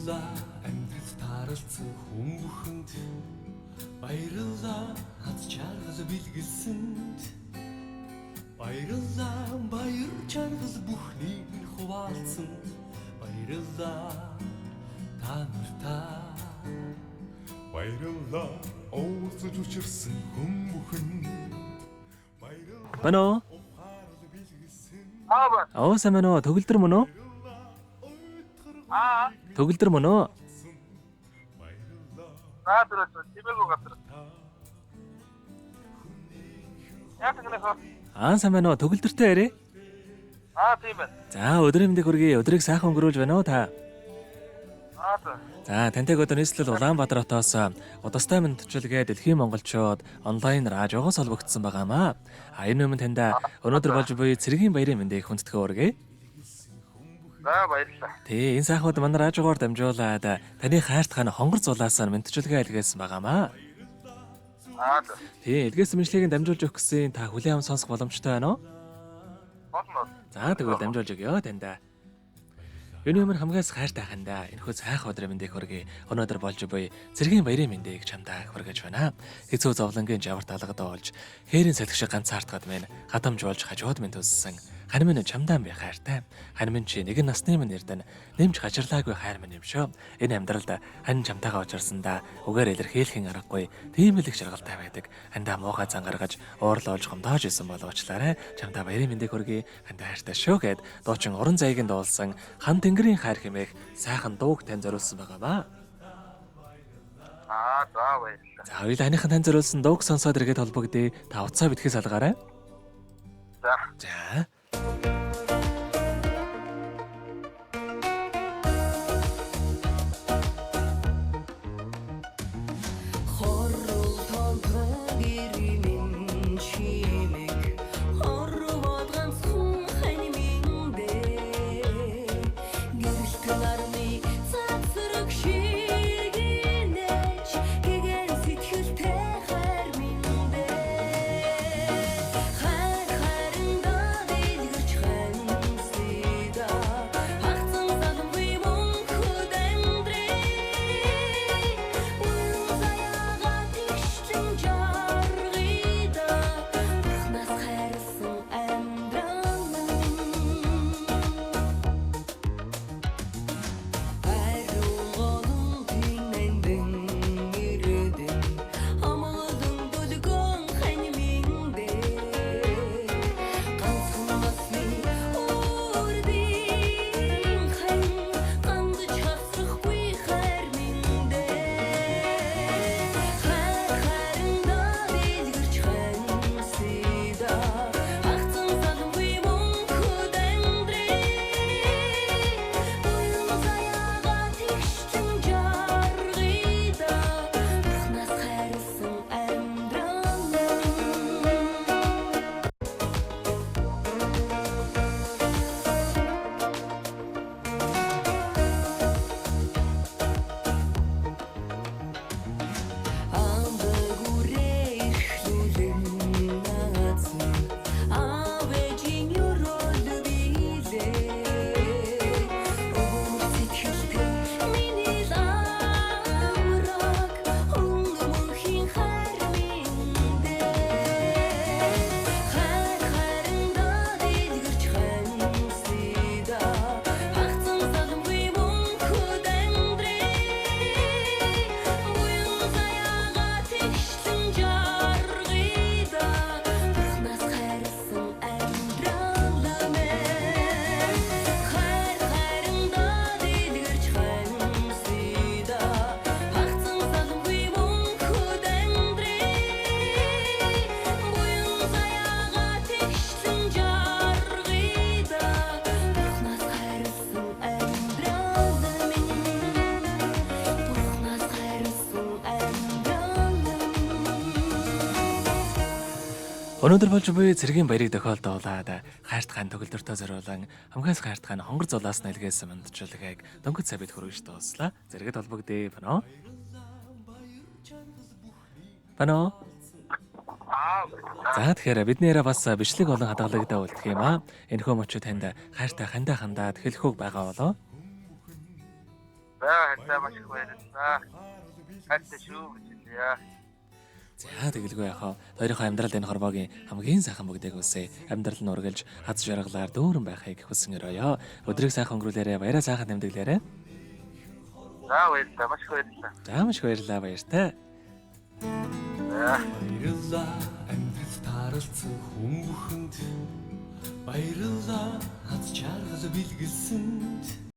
Баярлалаа амьдрал тааралцсан хүн бүхэнд баярлалаа хаз чаргал бэлгэлсэнд баярлалаа баяр чаргал бүхнийг хуваалцсан баярлалаа та нартай баярлалаа уулзаж учирсан хүн бүхэнд Бано. Аа самано төгөлдөр мөн үү? Төгөлдөр мөн үү? Самано төгөлдөртэй ярэ. Тийм байна. За өдрийн мэндийг хүргэе. Өдрийг сайхан өнгөрүүлж байна уу та? За тантай одоо нийслэл Улаанбаатар хотоос удастай мэдчилгээ дэлхийн монголчууд онлайн радиогоос холбогдсон байгаамаа. Энэ өмнө танда өнөөдөр болж буй цэргийн баярын мэндийг хүндэтгэн өргөе. За баярлалаа. Тэ энэ сайхнууд манай радиогоор дамжуулаад таны хайртхан хонгор зулаас мэдчилгээ илгээсэн байгаамаа. Тэ илгээсэн мэдлэгийг дамжуулж өгөх гэсэн та хүлээн аван сонсох боломжтой байна уу? Болно. За тэгвэл дамжуулж өгье танда. Юуны өмнө хамгаас хайртай хандаа энэхүү сайхан өдрийн мэндийг хүргэе. Өнөөдөр болж буй цэргийн баярын мэндийг чамдаа хүргэж байна. Хэцүү зовлонгийн жаварт алгадаа болж хээрийн салхи шиг ганцаардахад минь хатамж болж хажууд минь төссөн. Хань минь чамдаа би хайртай. Хань минь чи нэгэн насны минь эрдэнэ нэмж хажирлаагүй хайр минь юм шүү. Энэ амьдралд хань чамтайгаа уулзсандаа үгээр илэрхийлэхин аргагүй тийм л их шаргалтай байдаг. Хандаа муухай зан гаргаж уурлуулж гомдоож исэн болоочлаарэ чамдаа баярын мэндийг хүргэе. Хандаа хайртай шүү гэд дуучин уран зайгийн дуулсан хан тэнгэрийн хайр хэмээх сайхан дууг тань зориулсан байгаамаа. За баярлалаа. За хоёулааныхан тань зориулсан дууг сонсоод иргэд холбогдъё. Та утсаа битгээс алгаарай. За. Өнөөдөр болж буй цэргийн баярыг тохиолдуулаад хайртхан төгөлдөртөө зориулан хамгаас хайртхан хонгор зулаас нэлгээсэн мэдчилгээг дөнгөж сая бид хүргэж дууслаа. Зэрэгэд холбогдъё бано. Бано. За тэгэхээр бидний яриа бас бичлэг болон хадгалагдаа үлдэх юм аа. Энэхүү мөчид танд хайртай хандаа хандаад хэлэхүүг байгаа болоо. За хайртай маш их баярлалаа. Хайртай шүү гэж хэлье. За тэгэлгүй яхаа. Хоёрын амьдралд энэ хорвоогийн хамгийн сайхан бүгдийг үсэ. Амьдрал нь ургалж хаз жаргалаар дүүрэн байхыг хүсэн өрөөё. Өдрийг сайхан өнгөрүүлээрэ. Баяраа сайхан тэмдэглээрэ. За баярлалаа маш их баярлалаа. За маш их баярлалаа баяртай. За. Баярлалаа амьдрал тааралцсан хүн бүхэнд. Баярлалаа хаз чаргал бэлгэлсэнд.